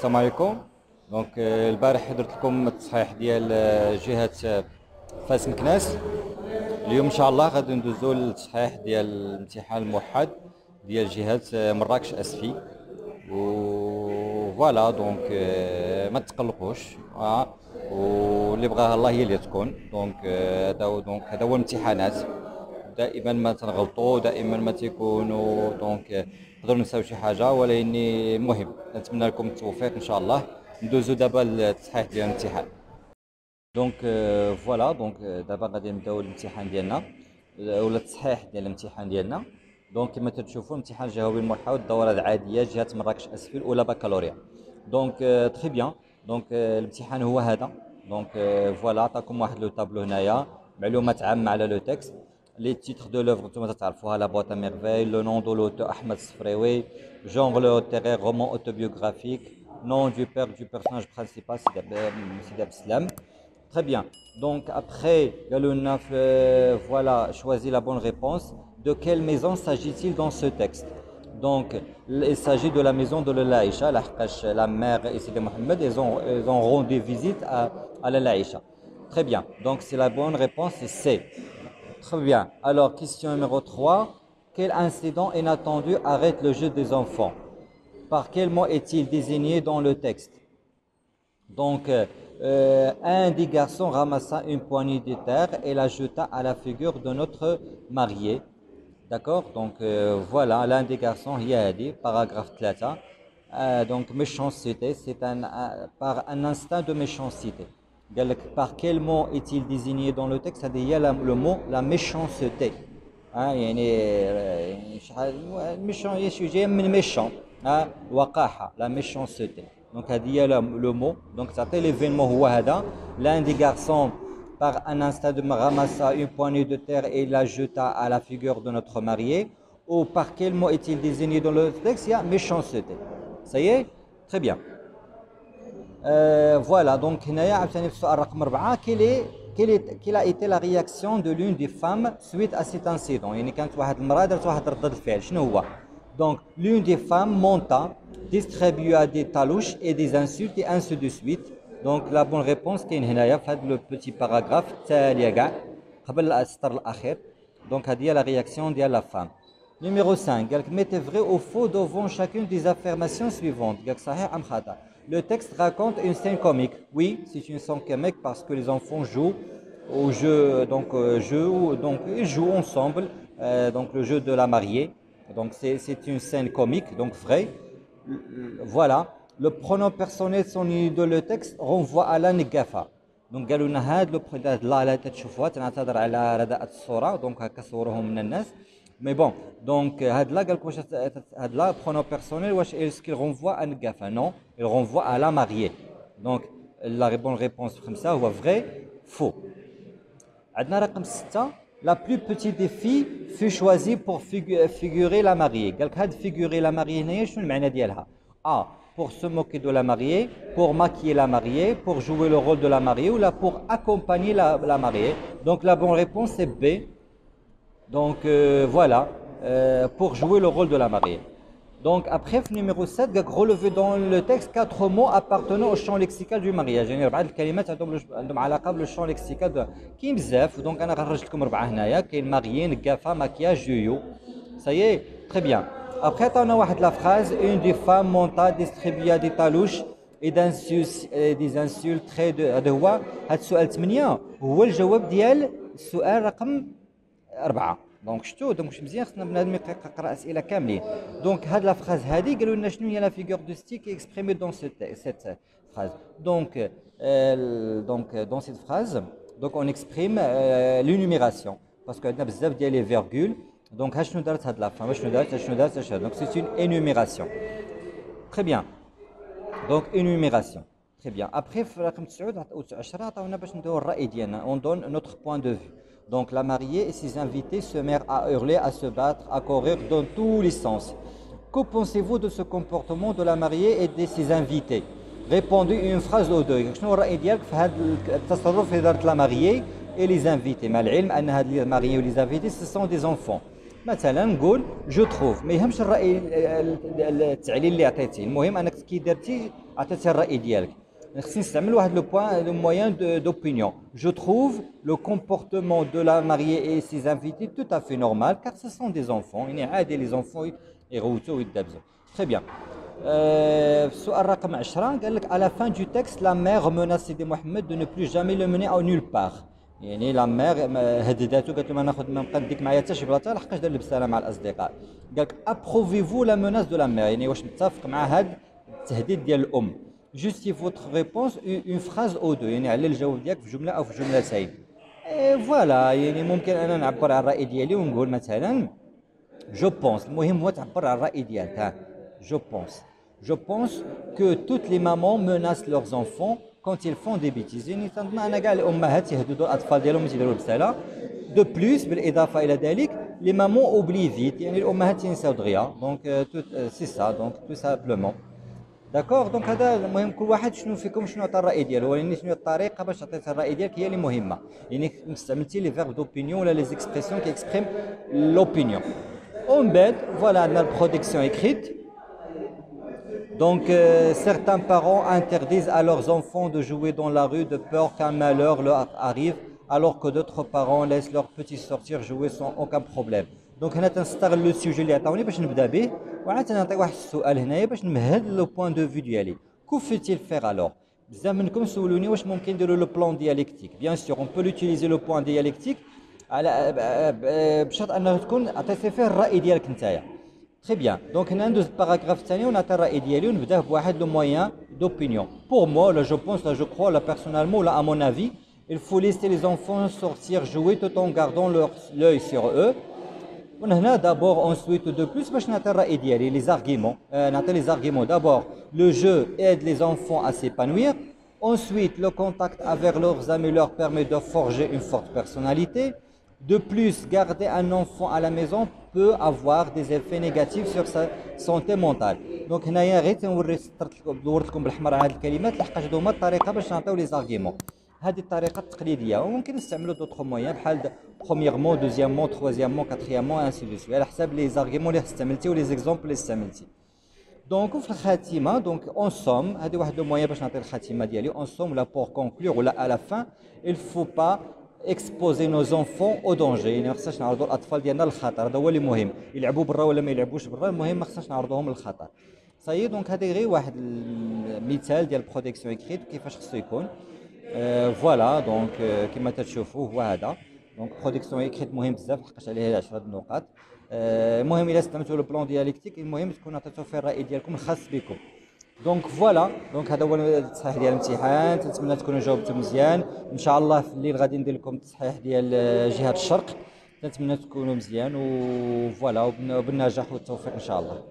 السلام عليكم. دونك البارح حضرت لكم التصحيح ديال جهة فاس مكناس. اليوم ان شاء الله غادي ندوزو للتصحيح ديال الامتحان الموحد ديال جهة مراكش اسفي. و فوالا دونك ما تقلقوش، واللي بغاها الله هي اللي تكون. دونك هذا هو الامتحانات، دائما ما تنغلطوا، دائما ما تيكونوا دونك نقدروا نساو شي حاجه، ولكن المهم نتمنى لكم التوفيق ان شاء الله. ندوزو دابا للتصحيح ديال الامتحان. دونك فوالا دونك دابا غادي نبداو الامتحان ديالنا ولا التصحيح ديال الامتحان ديالنا. دونك كما تشوفوا الامتحان الجوابي الموحد الدوره العاديه جهه مراكش اسفل اولى بكالوريا. دونك تري بيان. دونك الامتحان هو هذا. دونك فوالا عطاكم واحد لو طابلو هنايا، معلومات عامه على لو تكست. Les titres de l'œuvre, tout le monde تعرفوها، La boîte à merveille, le nom de l'auteur Ahmed Sfreoui, genre littéraire, roman autobiographique, nom du père du personnage principal Sidi Abdeslam. Très bien. Donc après, Galouna voilà, choisit la bonne réponse. De quelle maison s'agit-il dans ce texte? Donc il s'agit de la maison de l'Aïcha, la mère et Sidi Mohamed, ils ont rendu visite à l'Aïcha. Très bien. Donc c'est la bonne réponse, c'est C. Très bien. Alors, question numéro 3. Quel incident inattendu arrête le jeu des enfants? Par quel mot est-il désigné dans le texte? Donc, un des garçons ramassa une poignée de terre et la jeta à la figure de notre marié. D'accord? Donc, voilà, l'un des garçons, il y a dit, paragraphe 3. Donc, méchanceté, c'est par un instinct de méchanceté. Par quel mot est-il désigné dans le texte? Il y a le mot la méchanceté. Méchant. La méchanceté. Donc il y a le mot. Donc ça fait l'événement. L'un des garçons, par un instant de ramassa une poignée de terre et la jeta à la figure de notre marié. Ou par quel mot est-il désigné dans le texte? Il y a méchanceté. Ça y est? Très bien. Voilà, donc quelle a été la réaction de l'une des femmes suite à cet incident? Donc l'une des femmes monta, distribua des talouches et des insultes et ainsi de suite. Donc la bonne réponse qui est le petit paragraphe donc la réaction de la femme. Numéro 5, mettez vrai ou faux devant chacune des affirmations suivantes. Le texte raconte une scène comique. Oui, c'est une scène comique parce que les enfants jouent au jeu, donc ils jouent ensemble, donc le jeu de la mariée. Donc c'est une scène comique, donc vrai. Voilà. Le pronom personnel souligné dans le texte renvoie à la negafa. Donc قالوا لنا هذا لو لا لا تشوفوها تنعتذر على رداءة الصورة دونك هكا صورهم من الناس. Mais bon, donc, le pronom personnel, est-ce qu'il renvoie à Ngafa? Non, il renvoie à la mariée. Donc, la bonne réponse, comme ça, est vrai, faux. La plus petite des filles fut choisie pour figurer la mariée. Figurer la mariée, A. Pour se moquer de la mariée, pour maquiller la mariée, pour jouer le rôle de la mariée ou là pour accompagner la mariée. Donc, la bonne réponse, c'est B. Donc voilà, pour jouer le rôle de la mariée. Donc après, numéro 7, relever dans le texte 4 mots appartenant au champ lexical du mariage. يعني بعض الكلمات عندهم علاقة بالشامp lexical كاين بزاف. Donc أنا غنخرج لكم 4 هنايا. كاين ماريي, نكافا, maquillage, جويو. Ça y est, très bien. Après عطاونا واحد la phrase, une des femmes monta, distribua des talouches et des insultes très de هذا هو هذا السؤال 8 هو الجواب ديال السؤال رقم 4. دونك شفتوا دونك مش مزيان خصنا بنادم يقرا اسئله كاملين. دونك هاد لا فراز هادي قالوا لنا شنو هي لا فيغور دو ستيل كي اكسبريمي دون سيت فراز. دونك دون سيت فراز دونك اون اكسبريم لونيميراسيون باسكو عندنا بزاف ديال لي فيرغول. دونك ها شنو دارت هاد لا فام شنو دارت دونك سي اون انوميراسيون. تري بيان. دونك انوميراسيون. Très bien. Après, رقم 9 و 10 عطاونا باش نديرو الرأي ديالنا. On donne notre point de vue. Donc la mariée et ses invités se mirent à hurler, à se battre, à courir dans tous les sens. Que pensez-vous de ce comportement de la mariée et de ses invités? Répondez une phrase ou deux. شنو الرأي ديالك في هذا التصرف اللي دارت la mariée et les invités؟ مع العلم أن هاد les mariés ou les invités ce sont des enfants. مثلا نقول جو تروف، ما يهمش الراي التعليل اللي عطيتيه، المهم انك كي درتي عطيتي الراي ديالك. خصني نستعمل واحد لو بوين لو موين دوبينيون. جو تروف لو كومبورتمون دو لا ماريي اي سيز انفيتي تو افي نورمال كار سو سون دي زونفون، يعني عادي لي زونفون يغوتوا ويدابزوا. تري بيان. السؤال رقم 10 قال لك على فان دو تكست لا مير مناس سيدي محمد دو نو بلو جامي لو مني او نول بار. يعني لا مير هدداتو قالت له ما ناخذ ما نبقى نديك معايا حتى شي بلاصه لحقاش دار البساله مع الاصدقاء. قال لك ابروفيفو لا مناس دو لا مير، يعني واش متفق مع هذا التهديد ديال الام. جوستي فوتر ريبونس اون فراز او دو، يعني على الجواب ديالك في جمله او في جملتين. فوالا يعني ممكن انا نعبر على الراي ديالي ونقول مثلا جو بونس، المهم هو تعبر على الراي ديالك. ها جو بونس. Je pense que toutes les mamans menacent leurs enfants quand ils font des bêtises. يعني تنظن انا كاع الامهات يهددوا الاطفال ديالهم يديروا البساله. دو بلوس بالاضافه الى ذلك لي مامون اوبلي فيت، يعني الامهات تنساو دغيا. دونك سي سا، دونك تو سامبلومون. داكوغ. دونك هذا المهم كل واحد شنو فيكم شنو عطى الراي ديالو، ولكن شنو الطريقه باش عطيت الراي ديالك هي اللي مهمه. يعني استعملتي لي فيرب دوبينيون ولا لي اكسبرسيون كي اكسبريم لوبينيون. ومن بعد فوالا عندنا البروتيكسيون اكريت. Donc, certains parents interdisent à leurs enfants de jouer dans la rue de peur qu'un malheur leur arrive, alors que d'autres parents laissent leurs petits sortir jouer sans aucun problème. Donc, هنا تنستغل لو سوجي اللي عطاوني باش نبدا به، وعاد تنعطي واحد السؤال هنايا باش نمهد لو بوين دو في ديالي. كو فيتيل فيغ الوغ؟ بزاف منكم سولوني واش ممكن نديروا لو بلان ديالكتيك. بيان سور اون بو لوتيليزي لو بوين ديالكتيك على بشرط انه تكون عطيتي فيه الراي ديالك نتايا. Très bien. Donc, on a un paragraphe الثاني ونعطي ديالي ونبدا بواحد لو موين d'opinion. Pour moi, là, je pense, là, je crois, là, personnellement, là, à mon avis, il faut laisser les enfants sortir jouer tout en gardant l'œil sur eux. وهنا d'abord, ensuite, de plus, باش نعطي الرأي ديالي les arguments. نعطي les arguments. D'abord, le jeu aide les enfants à s'épanouir. Ensuite, le contact avec leurs amis leur permet de forger une forte personnalité. De plus, garder un enfant à la maison peut avoir des effets négatifs sur sa santé mentale. Donc هنايا غير دورت لكم بالحمر هذه الكلمات لحقاش هذوما الطريقه باش نعطيو لي زارغيمون. هذه الطريقه التقليديه، وممكن نستعملوا دوطخ مويان بحال برومييرمون، دوزيامون، تروازيامون، كاتريامون، انسي دو سوي على حساب لي زارغيمون اللي استعملتي ولي زيكزومبل اللي استعملتي. دونك في الخاتمه، دونك اون سوم، هذه واحد لو مويان باش نعطي الخاتمه ديالي. اون سوم لا بور كونكلور ولا à la fin il faut pas exposer nos enfants au danger. يعني ما خصناش نعرضوا الاطفال ديالنا للخطر، هذا هو اللي مهم. يلعبوا برا ولا ما يلعبوش برا، المهم ما خصناش نعرضوهم للخطر. صاي دونك هذه غير واحد المثال ديال البروتيكسيون اكريت كيفاش خصو يكون. فوالا دونك كما تشوفوا هو هذا. دونك بروتيكسيون اكريت مهم بزاف لحقاش عليه 10 النقاط. المهم الا استعملتوا لو بلان ديالكتيك المهم تكون عطيتو فيه الراي ديالكم الخاص بكم. دونك فوالا، دونك هذا هو التصحيح ديال الامتحان. نتمنى تكونوا جاوبتوا مزيان. ان شاء الله في الليل غادي ندير لكم التصحيح ديال جهه الشرق. نتمنى تكونوا مزيان وفوالا وبالنجاح والتوفيق ان شاء الله.